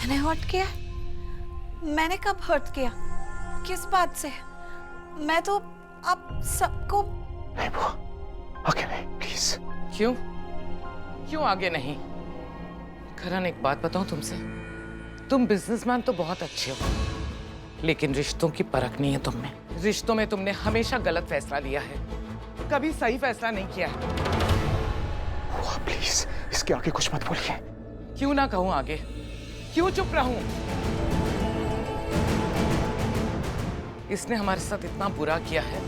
मैंने हर्ट किया? मैंने कब हर्ट किया? किस बात से? मैं तो आप सबको। नहीं बुआ, आगे नहीं प्लीज। क्यों? क्यों आगे नहीं? करण, एक बात बताऊं तुमसे, तुम बिजनेसमैन तो बहुत अच्छे हो, लेकिन रिश्तों की परख नहीं है तुम में। रिश्तों में तुमने हमेशा गलत फैसला लिया है, कभी सही फैसला नहीं किया है। बुआ प्लीज, इसके आगे कुछ मत बोलिए। क्यों ना कहूं आगे? क्यों चुप रहूं? इसने हमारे साथ इतना बुरा किया है,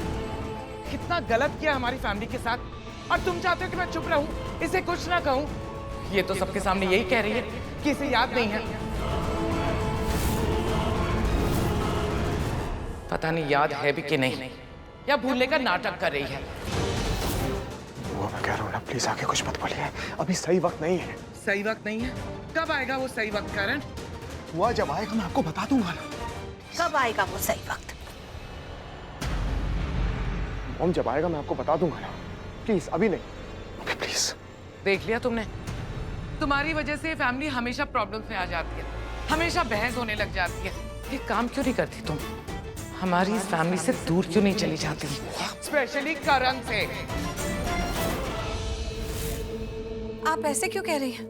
इतना गलत किया हमारी फैमिली के साथ, और तुम चाहते हो कि मैं चुप रहूं, इसे कुछ ना कहूं? ये तो सबके सामने यही कह रही है कि इसे याद नहीं है। पता नहीं याद है भी कि नहीं, या भूलने का नाटक कर रही है। बुआ मैं कह रहा हूँ ना, प्लीज आगे कुछ मत बोलिए, अभी सही वक्त नहीं है। सही वक्त नहीं है? कब आएगा वो सही वक्त करण? बुआ जब आएगा मैं आपको बता दूंगा ना। कब आएगा वो सही वक्त? मॉम जब आएगा मैं आपको बता दूंगा ना, प्लीज अभी नहीं, अभी प्लीज। देख लिया तुमने, तुम्हारी वजह से फैमिली हमेशा प्रॉब्लम्स में आ जाती है, हमेशा बहस होने लग जाती है। एक काम क्यों नहीं करती तुम? हमारी इस फैमिली से दूर क्यों नहीं चली जाती? स्पेशली करण से। आप ऐसे क्यों कह रही हैं?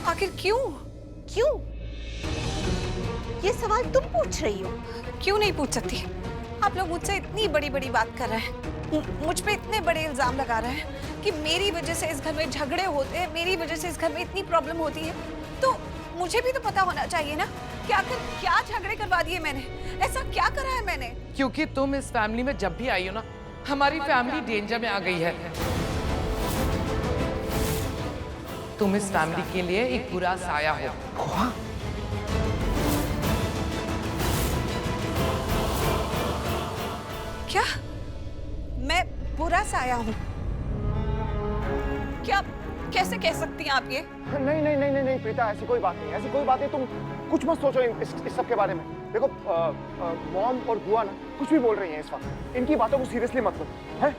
आखिर क्यों? क्यों? ये सवाल तुम पूछ रही हो? क्यों नहीं पूछ सकती? आप लोग मुझसे इतनी बड़ी बड़ी बात कर रहे हैं, मुझ पे इतने बड़े इल्जाम लगा रहे हैं कि मेरी वजह से इस घर में झगड़े होते हैं, मेरी वजह से इस घर में इतनी प्रॉब्लम होती है, तो मुझे भी तो पता होना चाहिए ना कि आखिर क्या झगड़े करवा दिए मैंने, ऐसा क्या करा है मैंने? क्योंकि तुम इस फैमिली में जब भी आई हो ना, हमारी फैमिली डेंजर में आ गई है। तुम इस फैमिली के लिए एक बुरा साया हो। बुआ क्या मैं बुरा साया हूँ? क्या कैसे कह सकती हैं आप ये? नहीं नहीं नहीं नहीं नहीं प्रीता, ऐसी कोई बात नहीं, ऐसी कोई बात नहीं, तुम कुछ मत सोचो इस सब के बारे में। देखो मॉम और बुआ ना कुछ भी बोल रही हैं इस वक्त, इनकी बातों को सीरियसली मत लो, हैं?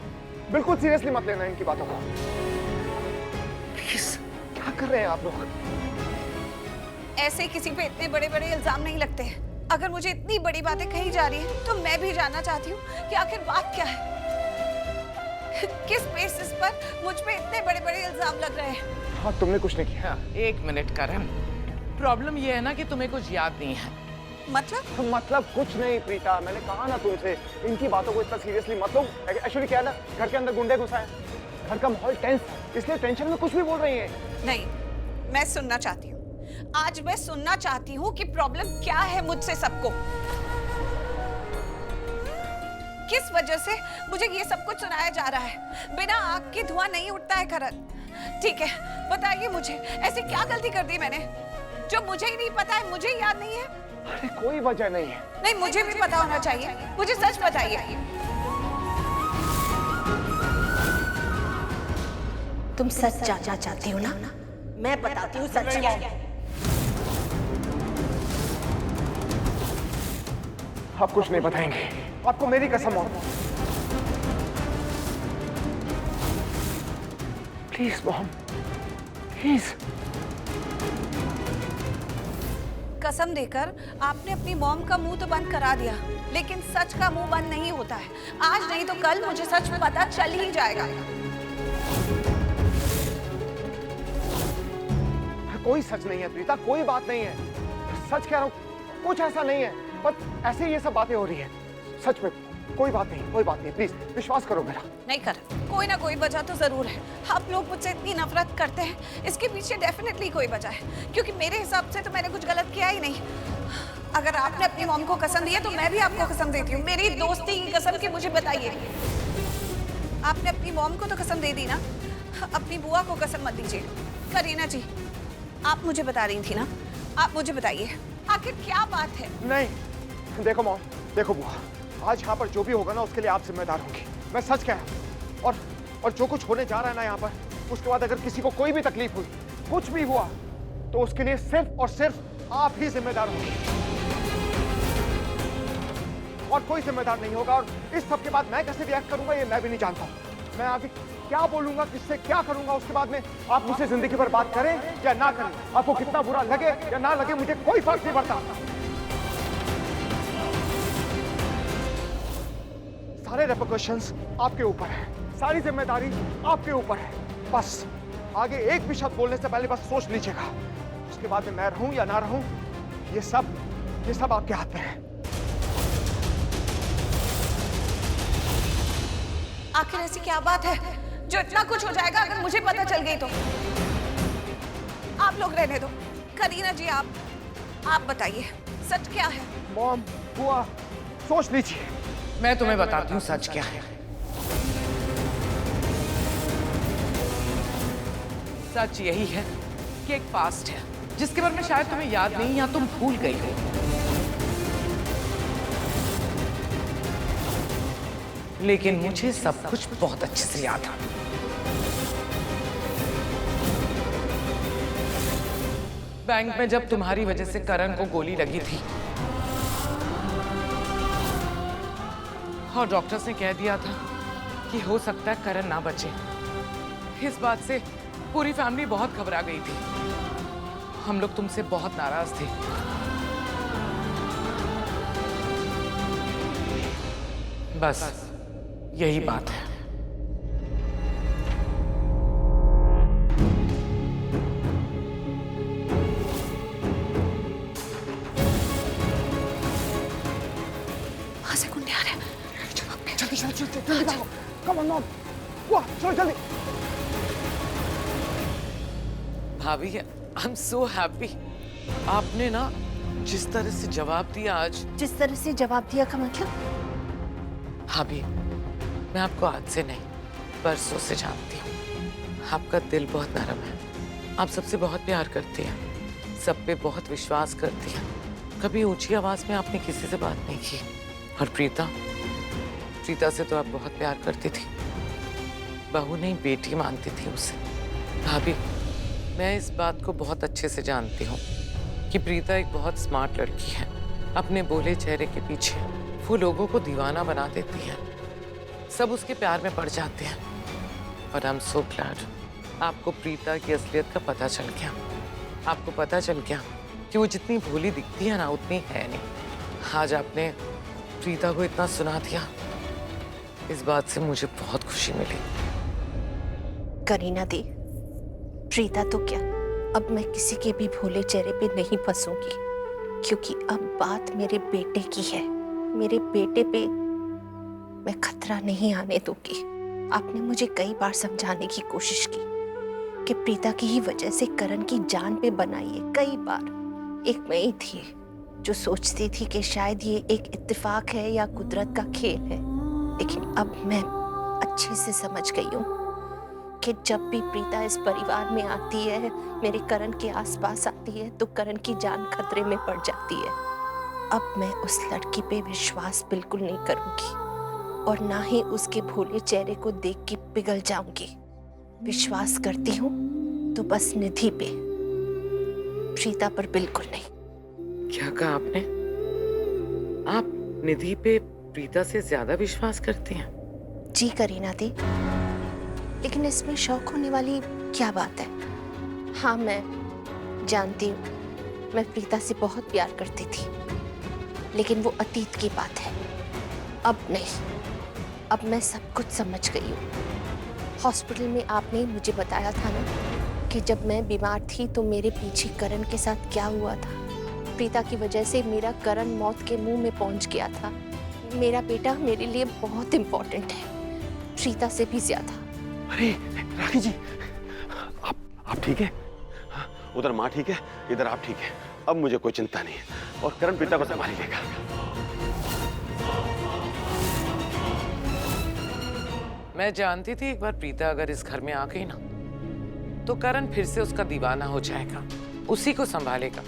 बिल्कुल सीरियसली मत लेना इनकी बातों को। प्लीज, क्या कर रहे हैं आप लोग? ऐसे किसी पे इतने बड़े बड़े इल्जाम नहीं लगते हैं। अगर मुझे इतनी बड़ी बातें कही जा रही हैं, तो मैं भी जानना चाहती हूँ कि आखिर बात क्या है। किस बेसिस पर मुझ पे इतने बड़े बड़े इल्जाम लग रहे हैं? हाँ तुमने कुछ नहीं किया। एक मिनट करण, प्रॉब्लम ये है ना कि तुम्हें कुछ याद नहीं है। मतलब कुछ नहीं प्रीता, मैंने कहा ना तुमसे, इनकी बातों को इतना सीरियसली मत लो। एक्चुअली क्या है ना, घर के अंदर गुंडे घुसा है, घर का माहौल टेंस है, इसलिए टेंशन में कुछ भी बोल रही है। नहीं, मैं सुनना चाहती हूँ। आज मैं सुनना चाहती हूँ कि प्रॉब्लम क्या है मुझसे सबको। किस वजह से मुझे ये सब कुछ सुनाया जा रहा है? बिना आग के धुआं नहीं उठता है करण। ठीक है, बताइए मुझे, ऐसी क्या गलती कर दी मैंने जो मुझे ही नहीं पता है, मुझे ही याद नहीं है? अरे कोई वजह नहीं है। नहीं, मुझे भी पता होना चाहिए, मुझे सच बताइए। तुम सच जानना चाहती हो ना? मैं बताती हूँ सच क्या है। आप कुछ नहीं बताएंगे, आपको मेरी कसम हो। Please mom, please. कसम देकर आपने अपनी मॉम का मुंह तो बंद करा दिया, लेकिन सच का मुंह बंद नहीं होता है। आज नहीं तो कल मुझे सच पता चल ही जाएगा। कोई सच नहीं है प्रीता, कोई बात नहीं है, सच कह रहा हूँ, कुछ ऐसा नहीं है, बस ऐसे ही ये सब बातें हो रही है। सच में कोई बात नहीं, कोई बात नहीं, प्लीज विश्वास करो मेरा। नहीं कर, कोई ना कोई वजह तो जरूर है। आप लोग मुझसे इतनी नफरत करते हैं, इसके पीछे डेफिनेटली कोई वजह है, क्योंकि मेरे हिसाब से तो मैंने कुछ गलत किया ही नहीं। अगर आपने अपनी मॉम को कसम दी है तो मैं भी आपको कसम देती हूँ, मेरी दोस्ती की कसम की। मुझे बताइए, आपने अपनी मॉम को तो कसम दे दी ना, अपनी बुआ को कसम मत दीजिए। करीना जी, आप मुझे बता रही थी ना, आप मुझे बताइए आखिर क्या बात है? नहीं देखो मॉम, देखो बुआ, आज यहाँ पर जो भी होगा ना उसके लिए आप जिम्मेदार होंगी, मैं सच कह रहा हूँ। और जो कुछ होने जा रहा है ना यहाँ पर, उसके बाद अगर किसी को कोई भी तकलीफ हुई, कुछ भी हुआ, तो उसके लिए सिर्फ और सिर्फ आप ही जिम्मेदार होंगे, और कोई जिम्मेदार नहीं होगा। और इस सब के बाद मैं कैसे रिएक्ट करूंगा ये मैं भी नहीं जानता हूँ। मैं क्या बोलूंगा, किससे क्या करूंगा, उसके बाद में आप मुझसे जिंदगी भर बात करें या ना करें, आपको कितना बुरा लगे या ना लगे, मुझे कोई फर्क नहीं पड़ता। सारे रेपरकशंस आपके ऊपर है, सारी जिम्मेदारी आपके ऊपर है। बस आगे एक भी शब्द बोलने से पहले बस सोच लीजिएगा। उसके बाद में मैं रहूं या ना रहूं, ये सब आपके हाथ में है। आखिर ऐसी क्या बात है जो इतना कुछ हो जाएगा अगर मुझे पता चल गई तो? आप लोग रहने दो। करीना जी आप बताइए सच क्या है? मॉम, बुआ, सोच लीजिए। मैं तुम्हें बताती हूँ सच क्या है। सच यही है कि एक पास्ट है जिसके बारे में शायद तुम्हें याद नहीं या तुम भूल गई हो। लेकिन मुझे सब कुछ बहुत अच्छे से याद है। बैंक में जब तुम्हारी वजह से करण को गोली लगी थी और डॉक्टर्स ने कह दिया था कि हो सकता है करण ना बचे, इस बात से पूरी फैमिली बहुत घबरा गई थी। हम लोग तुमसे बहुत नाराज थे। बस यही बात है। वहां से गुंडे आ रहे हैं। जल्दी भागो। कम ऑन मॉम, बुआ, चलो जल्दी। भाभी, आई एम सो हैप्पी। आपने ना जिस तरह से जवाब दिया आज। जिस तरह से जवाब दिया का मतलब? भाभी, मैं आपको आज से नहीं परसों से जानती हूँ। आपका दिल बहुत नरम है, आप सबसे बहुत प्यार करती हैं, सब पे बहुत विश्वास करती हैं। कभी ऊंची आवाज में आपने किसी से बात नहीं की। और प्रीता से तो आप बहुत प्यार करती थी, बहू नहीं बेटी मानती थी उसे। भाभी, मैं इस बात को बहुत अच्छे से जानती हूँ कि प्रीता एक बहुत स्मार्ट लड़की है। अपने भोले चेहरे के पीछे वो लोगों को दीवाना बना देती है, सब उसके प्यार में पड़ जाते हैं। और आई एम सो ग्लैड आपको प्रीता की असलियत का पता चल गया। आपको पता चल गया कि वो जितनी भोली दिखती है ना उतनी है नहीं। आज आपने प्रीता को इतना सुना दिया, इस बात से मुझे बहुत खुशी मिली। करीना दी, प्रीता तो क्या, अब मैं किसी के भी भोले चेहरे पे नहीं फंसूंगी, क्योंकि अब बात मेरे बेटे की है। मेरे बेटे पे मैं खतरा नहीं आने दूंगी। आपने मुझे कई बार समझाने की कोशिश की कि प्रीता की ही वजह से करण की जान पे बनाई है, कई बार। एक मैं ही थी जो सोचती थी कि शायद ये एक इत्तेफाक है या कुदरत का खेल है, लेकिन अब मैं अच्छे से समझ गई हूँ कि जब भी प्रीता इस परिवार में आती है, मेरे करण के आसपास आती है, तो करण की जान खतरे में पड़ जाती है। अब मैं उस लड़की पे विश्वास बिल्कुल नहीं करूंगी और ना ही उसके भोले चेहरे को देख के पिघल जाऊंगी। विश्वास करती हूँ तो बस निधि पे, प्रीता पर बिल्कुल नहीं। क्या कहा आपने? आप निधि पे प्रीता से ज्यादा विश्वास करती हैं? जी करीना दी, लेकिन इसमें शौक होने वाली क्या बात है? हाँ, मैं जानती हूँ मैं प्रीता से बहुत प्यार करती थी, लेकिन वो अतीत की बात है, अब नहीं। अब मैं सब कुछ समझ गई हूँ। हॉस्पिटल में आपने मुझे बताया था ना कि जब मैं बीमार थी तो मेरे पीछे करण के साथ क्या हुआ था। प्रीता की वजह से मेरा करण मौत के मुंह में पहुंच गया था। मेरा बेटा मेरे लिए बहुत इम्पोर्टेंट है, प्रीता से भी ज्यादा। अरे राखी जी, आप ठीक है? उधर माँ ठीक है, इधर आप ठीक है। अब मुझे कोई चिंता नहीं है और करण प्रीता को संभाल लेगा। मैं जानती थी एक बार प्रीता अगर इस घर में आ गई ना तो करण फिर से उसका दीवाना हो जाएगा, उसी को संभालेगा।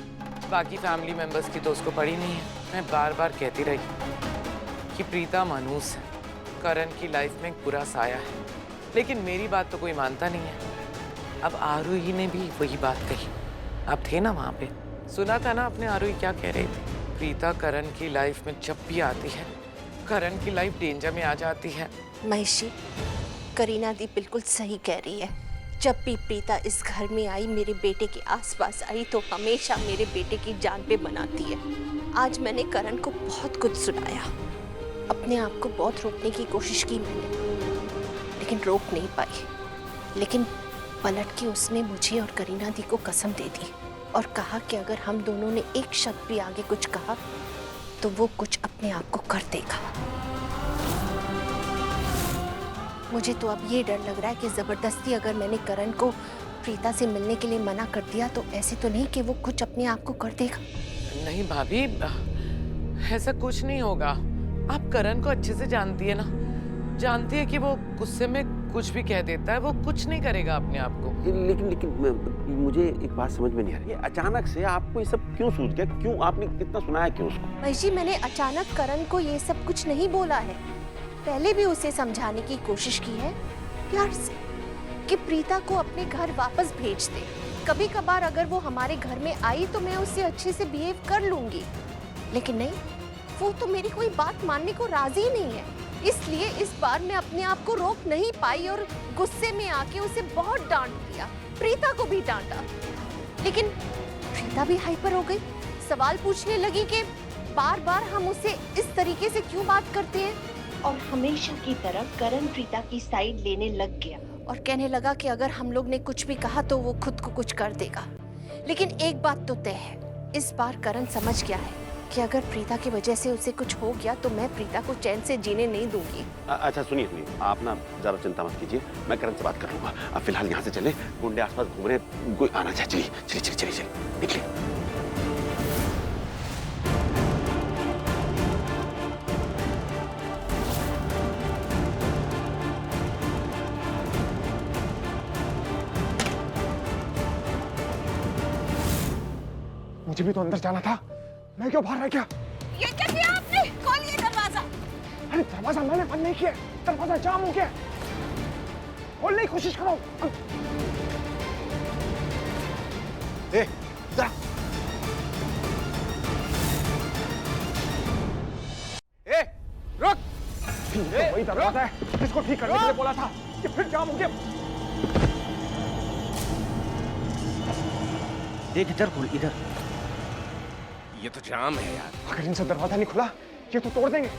बाकी फैमिली मेंबर्स की तो उसको पड़ी नहीं है। मैं बार बार कहती रही कि प्रीता मनहूस है, करण की लाइफ में एक बुरा साया है, लेकिन मेरी बात तो कोई मानता नहीं है। अब आरोही ने भी वही बात कही, आप थे ना वहां पे, सुना था ना आपने आरोही क्या कह रही थी? प्रीता करण की लाइफ में जब भी आती है, करण की लाइफ डेंजर में आ जाती है। महेशी, करीना दी बिल्कुल सही कह रही है। जब भी प्रीता इस घर में आई, मेरे बेटे के आसपास आई, तो हमेशा मेरे बेटे की जान पे बनाती है। आज मैंने करण को बहुत कुछ सुनाया, अपने आप को बहुत रोकने की कोशिश की मैंने, लेकिन रोक नहीं पाई। लेकिन पलट के उसने मुझे और करीना दी को कसम दे दी और कहा कि अगर हम दोनों ने एक शब्द भी आगे कुछ कहा तो वो कुछ अपने आप को कर देगा। मुझे तो अब ये डर लग रहा है कि जबरदस्ती अगर मैंने करण को प्रीता से मिलने के लिए मना कर दिया तो ऐसे तो नहीं कि वो कुछ अपने आप को कर देगा। नहीं भाभी, ऐसा कुछ नहीं होगा। आप करण को अच्छे से जानती है ना, जानती है कि वो गुस्से में कुछ भी कह देता है, वो कुछ नहीं करेगा अपने आप को। लेकिन मुझे एक बात समझ में नहीं आ रही है, अचानक से आपको ये सब क्यों सूझ गया? क्यों आपने कितना सुनाया क्यों उसको? महेश जी, मैंने अचानक करण को ये सब कुछ नहीं बोला है। पहले भी उसे समझाने की कोशिश की है प्यार से कि प्रीता को अपने घर वापस भेज दे। कभी कभार अगर वो हमारे घर में आई तो मैं उससे अच्छे से बिहेव कर लूंगी, लेकिन नहीं, वो तो मेरी कोई बात मानने को राजी नहीं है। इसलिए इस बार मैं अपने आप को रोक नहीं पाई और गुस्से में आके उसे बहुत डांट दिया, प्रीता को भी डांटा। लेकिन प्रीता भी हाइपर हो गई, सवाल पूछने लगी कि बार बार हम उसे इस तरीके से क्यों बात करते हैं, और हमेशा की तरह करण प्रीता की साइड लेने लग गया और कहने लगा कि अगर हम लोग ने कुछ भी कहा तो वो खुद को कुछ कर देगा। लेकिन एक बात तो तय है, इस बार करण समझ गया है कि अगर प्रीता की वजह से उसे कुछ हो गया तो मैं प्रीता को चैन से जीने नहीं दूंगी। अच्छा सुनिए, आप ना ज्यादा चिंता मत कीजिए, मैं करण से बात कर लूंगा। अब फिलहाल यहाँ से चले, गुंडे आसपास घूम रहे, कोई आना चाहिए। चलिए चलिए चलिए चलिए निकलिए। मुझे भी तो अंदर जाना था, मैं क्यों बाहर रह गया? ये क्या किया आपने? खोलिए दरवाजा। अरे दरवाजा मैंने बंद नहीं किया, दरवाजा जाम हो गया। खोलने की कोशिश करो। ए, जा। ए, रुक! ये तो वही दरवाजा है जिसको ठीक करने के लिए बोला था, कि फिर जाम हो गया। देख इधर खोल, इधर। ये तो जाम है यार। अगर इनसे दरवाजा नहीं खुला, ये तो तोड़ देंगे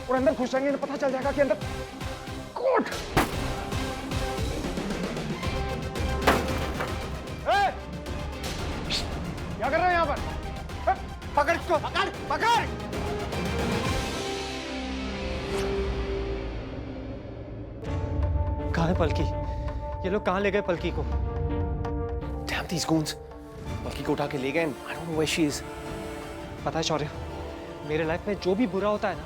और अंदर घुस जाएंगे, इन्हें पता चल जाएगा कि अंदर कोर्ट। क्या कर रहे हैं यहाँ पर? पकड़ इसको, पकड़, पकड़! कहाँ है पलकी? ये लोग कहाँ ले गए पलकी को? Damn these goons! पलकी को उठा के ले गए। I don't know where she is. पता है शौर्य, मेरे लाइफ में जो भी बुरा होता है ना,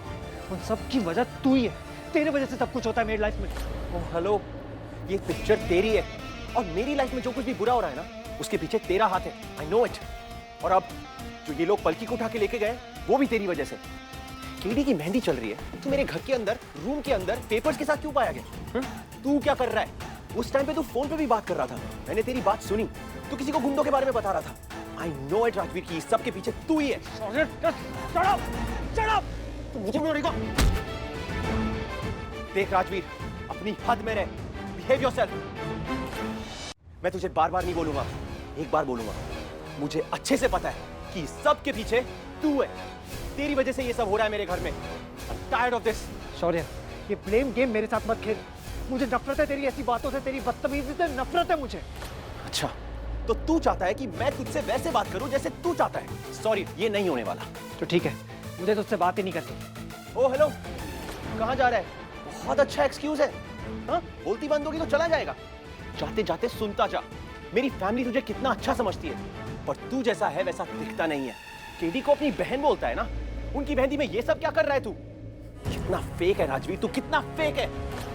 उन सब की वजह तू ही है। तेरे वजह से सब कुछ होता है मेरी लाइफ में। ओह हेलो, ये पिक्चर तेरी है और मेरी लाइफ में जो कुछ भी बुरा हो रहा है ना, उसके पीछे तेरा हाथ है। I know it. और अब जो ये लोग पलकी को उठा के लेके गए, वो भी तेरी वजह से। केडी की मेहंदी चल रही है, तू मेरे घर के अंदर, रूम के अंदर पेपर्स के साथ क्यों पाया गया? तू क्या कर रहा है? उस टाइम पे तू फोन पे भी बात कर रहा था, मैंने तेरी बात सुनी। तू किसी को गुंडों के बारे में बता रहा था। I know it राजवीर की सब के पीछे तू ही है। तू मुझे मारेगा। देख राजवीर, अपनी हद में रह, बिहेव योरसेल्फ। मैं तुझे बार बार नहीं बोलूंगा, एक बार बोलूंगा। मुझे अच्छे से पता है कि सब के पीछे तू है, तेरी वजह से ये सब हो रहा है मेरे घर में। I'm tired of this. शौर्य, ये ब्लेम गेम मेरे साथ मत खेल। मुझे नफरत है तेरी ऐसी बातों से, तेरी बदतमीजी से नफरत है मुझे। अच्छा, तो तू चाहता है कि मैं तुझसे वैसे बात करूं जैसे तू चाहता है। सॉरी, ये नहीं होने वाला। तो ठीक है, मुझे तुझसे बात ही नहीं करनी। ओ हेलो, कहाँ जा रहा है? बहुत अच्छा एक्सक्यूज है। हाँ, बोलती बंद होगी तो चला जाएगा। जाते जाते सुनता जा। मेरी फैमिली तुझे कितना अच्छा समझती है, पर तू जैसा है वैसा दिखता नहीं है। केडी को अपनी बहन बोलता है ना, उनकी मेहंदी में ये सब क्या कर रहा है तू? कितना फेक है राजवीर, तू कितना फेक है।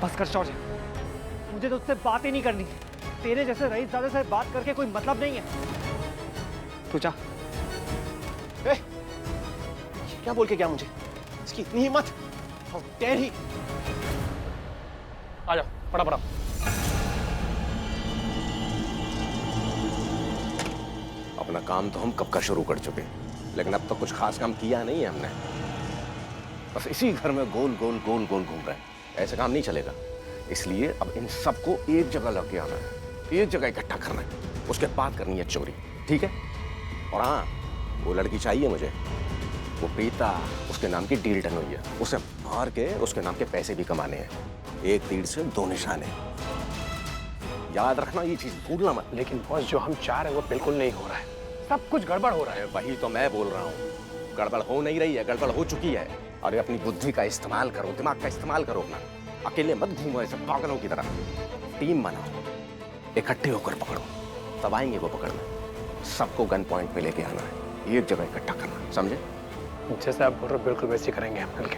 बस कर शौर्य, मुझे तुझसे बात ही नहीं करनी। तेरे जैसे रईसजादे से बात करके कोई मतलब नहीं है। तू जा। ये क्या बोल के गया मुझे? इसकी इतनी हिम्मत? How dare he? आ जाओ, फटाफट। अपना काम तो हम कब का शुरू कर चुके, लेकिन अब तक कुछ खास काम किया नहीं है हमने। बस इसी घर में गोल गोल गोल गोल घूम रहे हैं। ऐसे काम नहीं चलेगा। इसलिए अब इन सबको एक जगह लेके आना है, एक जगह इकट्ठा करना है, उसके बाद करनी है चोरी, ठीक है? और हाँ, वो लड़की चाहिए मुझे, वो प्रीता, उसके नाम की डील डन हुई है, उसे मार के उसके नाम के पैसे भी कमाने हैं। एक तीर से दो निशाने, याद रखना ये चीज, भूलना मत। लेकिन बॉस जो हम चाह रहे हैं वो बिल्कुल नहीं हो रहा है, सब कुछ गड़बड़ हो रहा है। वही तो मैं बोल रहा हूँ, गड़बड़ हो नहीं रही है, गड़बड़ हो चुकी है। अरे अपनी बुद्धि का इस्तेमाल करो, दिमाग का इस्तेमाल करो अपना, अकेले मत घूमो ऐसे पागलों की तरह, टीम बनाओ, इकट्ठे होकर पकड़ो, तब आएंगे वो पकड़ना। सबको गन पॉइंट पे लेके आना है, एक जगह इकट्ठा करना, समझे? जैसे आप बोल रहे हो बिल्कुल वैसे करेंगे हम मिलके।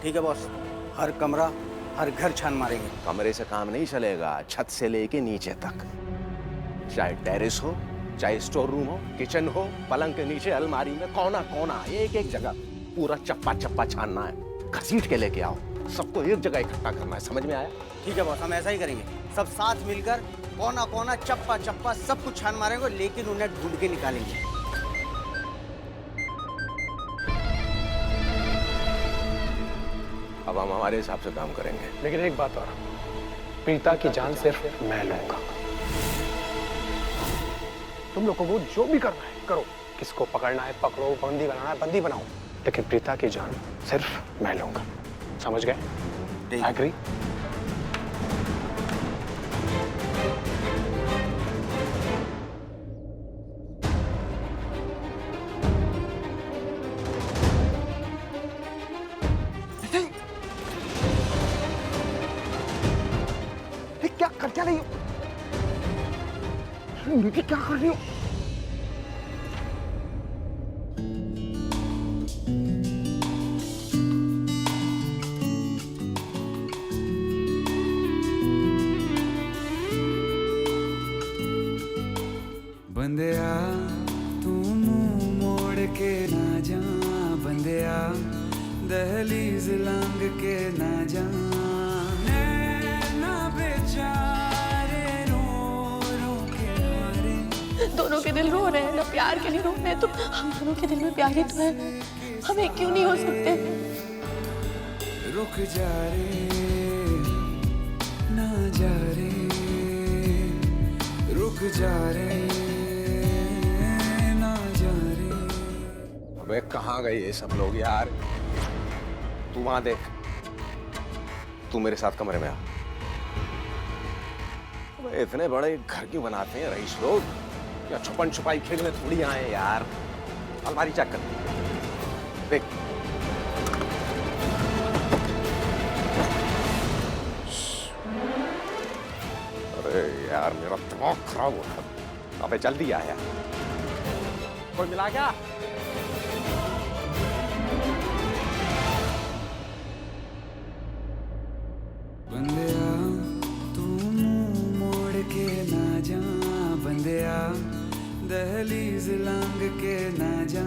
ठीक है बॉस, हर कमरा हर घर छान मारेंगे। कमरे से काम नहीं चलेगा, छत से लेके नीचे तक, चाहे टेरेस हो, चाहे स्टोर रूम हो, किचन हो, पलंग के नीचे, अलमारी में, कोना कोना, एक एक जगह पूरा चप्पा चप्पा छानना है, घसीट के लेके आओ, सबको एक जगह इकट्ठा करना है, समझ में आया? ठीक है बॉस, हम ऐसा ही करेंगे, सब साथ मिलकर कोना कोना, चप्पा चप्पा सब कुछ छान मारेंगे, लेकिन उन्हें ढूंढ के निकालेंगे। अब हम हमारे हिसाब से काम करेंगे। लेकिन एक बात और, प्रीता की जान सिर्फ मैं लूंगा। तुम लोगों को जो भी करना है करो, किसको पकड़ना है पकड़ो, बंदी बनाना है बंदी बनाओ, लेकिन प्रीता की जान सिर्फ मैं लूंगा, समझ गए? एग्री? क्या नहीं नीति, क्या कर रही हो? बंदिया तू मुंह मोड़ के ना जा, बंदिया दहलीज लांग के ना जा, नैना बेचारे रो रो के मारे। दोनों के दिल रो रहे हैं ना, प्यार के लिए रो रहे हैं, तो हम दोनों के दिल में प्यार ही तो है, हमें क्यों नहीं हो सकते? रुक जा रे ना जा रे, रुक जा रे ना जा रे। अबे कहाँ गए ये सब लोग यार? तू वहां देख, तू मेरे साथ कमरे में आ। अबे इतने बड़े घर क्यों बनाते हैं रईस लोग? या छुपन छुपाई खेलने थोड़ी आए यार। अलमारी चेक कर, देख। अरे यार मेरा दिमाग खराब हो रहा। अबे जल्दी आ यार। कोई मिला क्या? बंदिया तू मुंह मोड़ के ना जा, बंदिया दहलीज लांग के ना जा,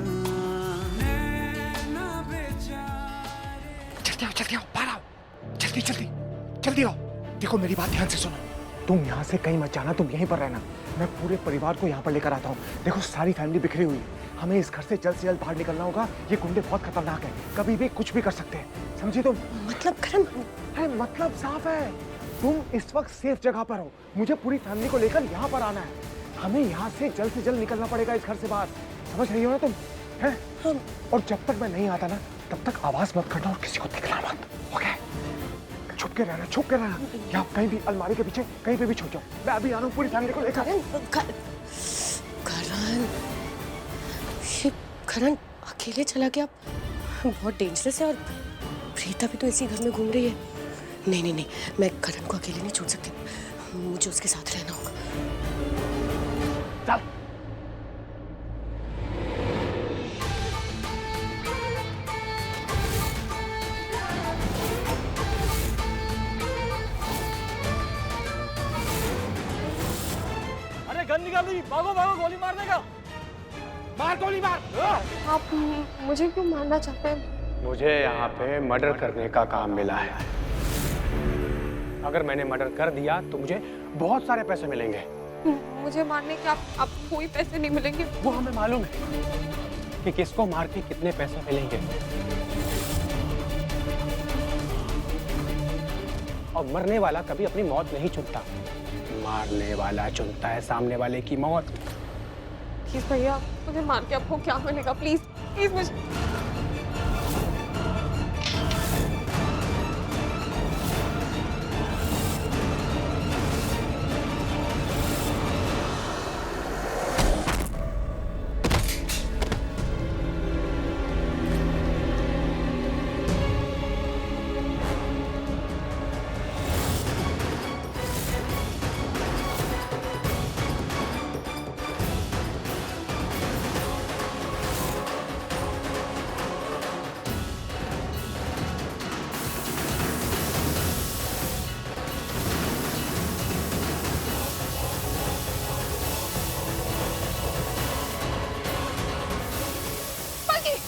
नैना बेचारे। जल्दी आओ, बाहर आओ, जल्दी जल्दी जल्दी आओ। देखो मेरी बात ध्यान से सुनो, तुम यहाँ से कहीं मत जाना, तुम यहीं पर रहना, मैं पूरे परिवार को यहाँ पर लेकर आता हूँ। देखो सारी फैमिली बिखरी हुई है, हमें इस घर से जल्द बाहर निकलना होगा। ये गुंडे बहुत खतरनाक हैं, कभी भी कुछ भी कर सकते हैं, समझी तुम? मतलब करण, अरे मतलब साफ है, तुम इस वक्त सेफ जगह पर हो, मुझे पूरी फैमिली को लेकर यहाँ पर आना है, हमें यहाँ से जल्द निकलना पड़ेगा इस घर से बाहर, समझ रही हो ना तुम? हैं? और जब तक मैं नहीं आता ना तब तक आवाज मत करना और किसी को दिखना मत, ओके? छुप के रहना, छुप के रहना, या कहीं भी अलमारी के पीछे कहीं पे भी छुप जाओ, मैं अभी आ रहा हूँ पूरी फैमिली को लेकर। करण, ये करण अकेले चला गया, बहुत डेंजरस है, और प्रीता भी तो इसी घर में घूम रही है। नहीं नहीं नहीं, मैं करण को अकेले नहीं छोड़ सकती, मुझे उसके साथ रहना होगा। चल। अरे गन निकाल दी, भागो भागो, गोली मार देगा। मार गोली मार। आप मुझे क्यों मारना चाहते हैं? मुझे यहाँ पे मर्डर करने का काम मिला है, अगर मैंने मर्डर कर दिया तो मुझे बहुत सारे पैसे मिलेंगे। मुझे मारने के आपको कोई पैसे नहीं मिलेंगे। वो हमें मालूम है कि किसको मार के कितने पैसे मिलेंगे, और मरने वाला कभी अपनी मौत नहीं चुनता, मारने वाला चुनता है सामने वाले की मौत। प्लीज भैया, मुझे मार के आपको क्या मिलेगा? प्लीज प्लीज मुझे।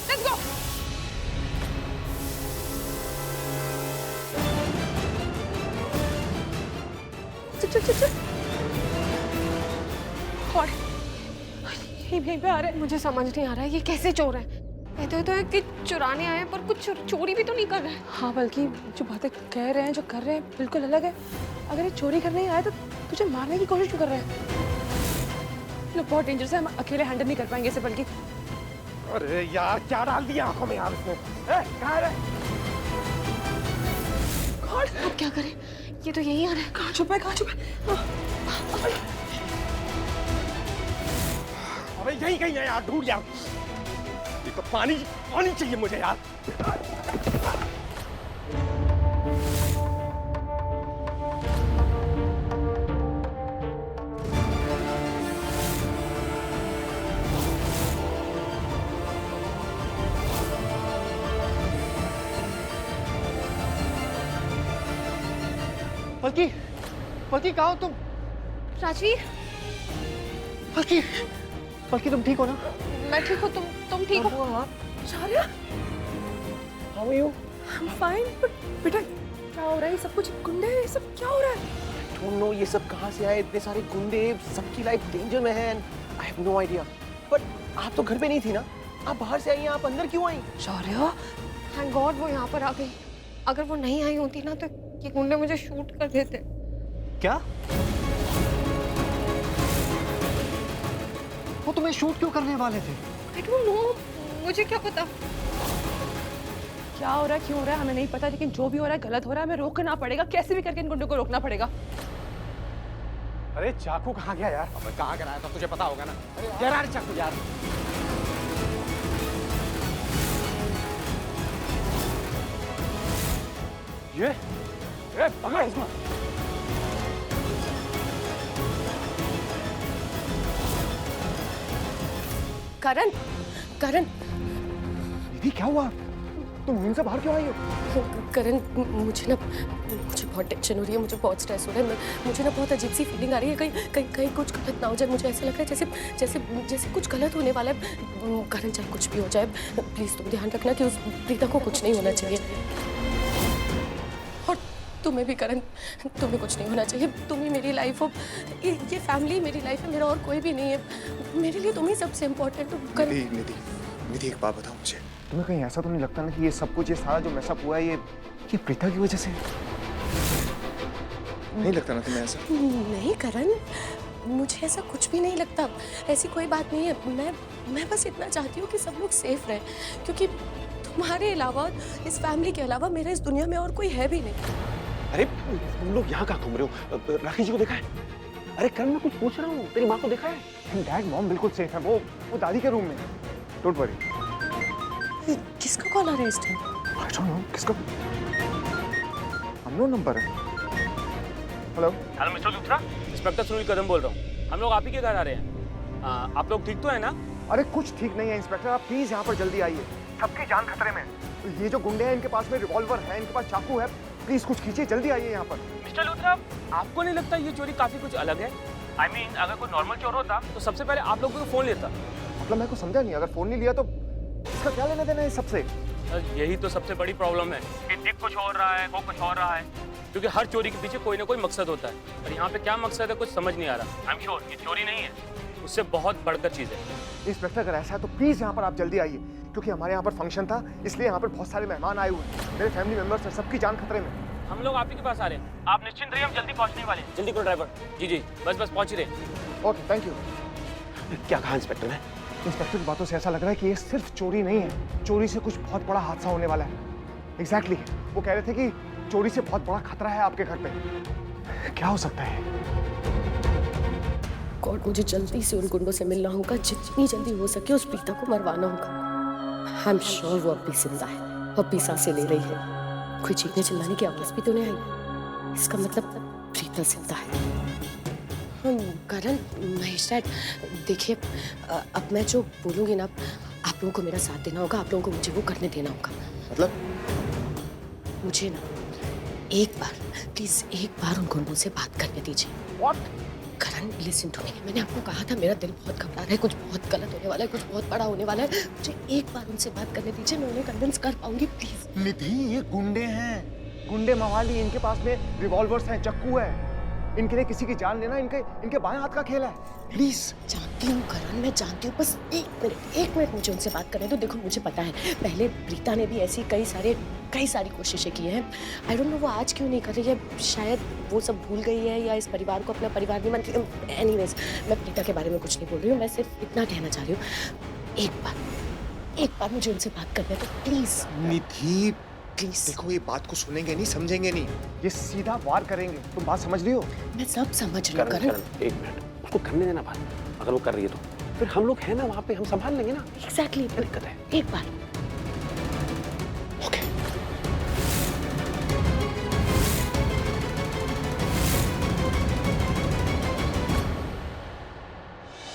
Let's go. चल और यहीं पे आ रहे हैं। मुझे समझ नहीं आ रहा है ये कैसे चोर है। कहते तो है कि चुराने आए हैं, पर कुछ चोरी भी तो नहीं कर रहे हैं। हाँ, बल्कि जो बातें कह रहे हैं, जो कर रहे हैं, बिल्कुल अलग है। अगर ये चोरी करने ही आए तो तुझे मारने की कोशिश क्यों कर रहे हैं? लोग बहुत डेंजरस है, हम अकेले हैंडल नहीं कर पाएंगे इसे। बल्कि अरे यार, क्या डाल दिया आंखों में यार इसने? कहाँ है? अब क्या करें? ये तो यही आ रहा है। कहाँ छुपा है? कहाँ छुपा है? अबे यही कहीं है यार, ढूंढ यार। ये तो पानी पानी चाहिए मुझे यार। पलकी, पलकी कहाँ हो तुम? राजवीर, पलकी, पलकी तुम ठीक हो ना? मैं ठीक हूँ, तुम ठीक हो? Shariya, How are you? I'm fine, but बेटा क्या हो रहा है? ये सब कुछ गुंडे हैं, ये सब क्या हो रहा है? Don't know ये सब कहाँ से आए, इतने सारे गुंडे, सबकी लाइफ डेंजर में है। I have no idea. But आप तो घर पे नहीं थी ना? आप बाहर से आई हैं, आप अंदर क्यों आई? शारिया, थैंक गॉड वो यहाँ पर आ गई। अगर वो नहीं आई होती ना तो ये गुंडे मुझे शूट कर देते। क्या? वो तुम्हें शूट क्यों करने वाले थे? I don't know, मुझे क्या पता। क्या हो रहा है, क्यों हो रहा है, हमें नहीं पता, लेकिन जो भी हो रहा है गलत हो रहा है। हमें रोकना पड़ेगा, कैसे भी करके इन गुंडों को रोकना पड़ेगा। अरे चाकू कहाँ गया यार? अब कहाँ गिराया था तुझे पता होगा ना? यार चाकू यार। ये पकड़ इसको। करण, करण, दीदी क्या हुआ? तुम रूम से बाहर क्यों आई हो? करण, मुझे बहुत टेंशन हो रही है, मुझे बहुत स्ट्रेस हो रहा है। मुझे ना बहुत अजीब सी फीलिंग आ रही है। कहीं कुछ गलत ना हो जाए। मुझे ऐसा लग रहा है जैसे कुछ गलत होने वाला है। करण, चाहे कुछ भी हो जाए, प्लीज तुम ध्यान रखना कि उस प्रीता को कुछ नहीं होना चाहिए। और तुम्हें भी करण, तुम्हें कुछ नहीं होना चाहिए। तुम ही मेरी लाइफ हो, ये फैमिली मेरी लाइफ है, मेरा और कोई भी नहीं है। मेरे लिए तुम ही सबसे इम्पोर्टेंट हो। निधि एक बात बताओ मुझे, तुम्हें कहीं ऐसा तो नहीं लगता ना कि ये सब कुछ, ये सारा जो मैसअप हुआ है, ये प्रीता की वजह से? नहीं लगता ना तुम्हें ऐसा? नहीं करण, मुझे ऐसा कुछ भी नहीं लगता। ऐसी कोई बात नहीं है। मैं बस इतना चाहती हूँ कि सब लोग सेफ रहें, क्योंकि तुम्हारे अलावा, इस फैमिली के अलावा मेरे इस दुनिया में और कोई है भी नहीं। अरे तुम लोग यहाँ कहाँ घूम रहे हो? राखी जी को देखा है? अरे करण, मैं कुछ पूछ रहा हूँ, तेरी माँ को देखा है? डैड मॉम बिल्कुल सेफ है, वो दादी के रूम में। Don't worry. किसका कॉल आ रहा है इस टाइम? आई डोंट नो किसका, अननोन नंबर है। Hello mister Luthra, inspector Sunil Kadam बोल रहा हूँ। हम लोग आप ही के घर आ रहे हैं। आप लोग ठीक तो है ना? अरे कुछ ठीक नहीं है इंस्पेक्टर, आप प्लीज यहाँ पर जल्दी आइए, सबकी जान खतरे में है। ये जो गुंडे हैं, इनके पास में रिवॉल्वर है, इनके पास चाकू है, प्लीज कुछ कीजिए, जल्दी आइए यहाँ पर। मिस्टर लूथरा, आपको नहीं लगता ये चोरी काफी कुछ अलग है? I mean, अगर कोई नॉर्मल चोर होता तो सबसे पहले आप लोगों को फोन लेता। मतलब मैं को समझा नहीं, अगर फोन नहीं लिया तो इसका क्या लेना देना है सबसे? यही तो सबसे बड़ी प्रॉब्लम है कि दिख कुछ और रहा है, वो कुछ और रहा है। क्योंकि हर चोरी के पीछे कोई ना कोई मकसद होता है, और यहाँ पे क्या मकसद है कुछ समझ नहीं आ रहा। आई एम श्योर ये चोरी नहीं है, उससे बहुत बढ़कर चीज है। इंस्पेक्टर अगर ऐसा है तो प्लीज यहाँ पर आप जल्दी आइए, क्योंकि हमारे यहाँ पर फंक्शन था, इसलिए यहाँ पर बहुत सारे मेहमान आए हुए हैं, मेरे फैमिली मेंबर्स हैं, सबकी जान खतरे में। हम लोग आप ही के पास आ रहे हैं। आप निश्चिंत रहिए, हम जल्दी पहुंचने वाले हैं। जल्दी करो ड्राइवर। जी जी, बस बस पहुंच ही रहे। Okay, thank you. क्या कहा इंस्पेक्टर ने? इंस्पेक्टर की बातों से ऐसा लग रहा है कि ये सिर्फ चोरी नहीं है, चोरी से कुछ बहुत बड़ा हादसा होने वाला है। एग्जैक्टली वो कह रहे थे कि चोरी से बहुत बड़ा खतरा है आपके घर पे। क्या हो सकता है? गॉड, मुझे जल्दी से उन गुंडों से मिलना होगा, जितनी जल्दी हो सके उस प्रीता को मरवाना होगा। आई एम श्योर वो अब भी जिंदा है, अब भी सांसें ले रही है। कोई चीखने चिल्लाने की आवाज भी तो नहीं आई। इसका मतलब प्रीता जिंदा है। करण, महेश डैड, देखिए अब मैं जो बोलूँगी ना, आप लोगों को मेरा साथ देना होगा, आप लोगों को मुझे वो करने देना होगा। मतलब? मुझे ना एक बार, प्लीज एक बार उन गुंडों से बात करने दीजिए। What? Karan, listen to me, मैंने आपको कहा था मेरा दिल बहुत घबरा रहा है, कुछ बहुत गलत होने वाला है, कुछ बहुत बड़ा होने वाला है। मुझे एक बार उनसे बात करने दीजिए, मैं उन्हें कन्विंस कर पाऊंगी, प्लीज। निधि, ये गुंडे हैं, गुंडे मवाली। इनके पास में रिवॉल्वर्स हैं, चाकू है। इनके लिए किसी की जान लेना इनके बाएं हाथ का खेल है। प्लीज। जानती हूँ करण, मैं जानती हूँ, बस एक मिनट मुझे उनसे बात करने दो। देखो मुझे पता है पहले प्रीता ने भी ऐसी कई सारी कोशिशें की हैं। आई डोंट नो वो आज क्यों नहीं कर रही है, शायद वो सब भूल गई है या इस परिवार को अपना परिवार नहीं मानती। एनीवेज, मैं प्रीता के बारे में कुछ नहीं बोल रही हूँ, मैं सिर्फ इतना कहना चाह रही हूँ, एक बार मुझे उनसे बात करने दो, प्लीज। Nidhi please. देखो, ये बात को सुनेंगे नहीं, समझेंगे नहीं, ये सीधा वार करेंगे। तुम बात समझ रही हो? मैं सब समझ रही हूँ करण। एक मिनट, उसको करने देना बात। अगर वो कर रही है तो फिर हम लोग हैं ना वहाँ पे, हम संभाल लेंगे ना। एग्जैक्टली, दिक्कत है। एक बार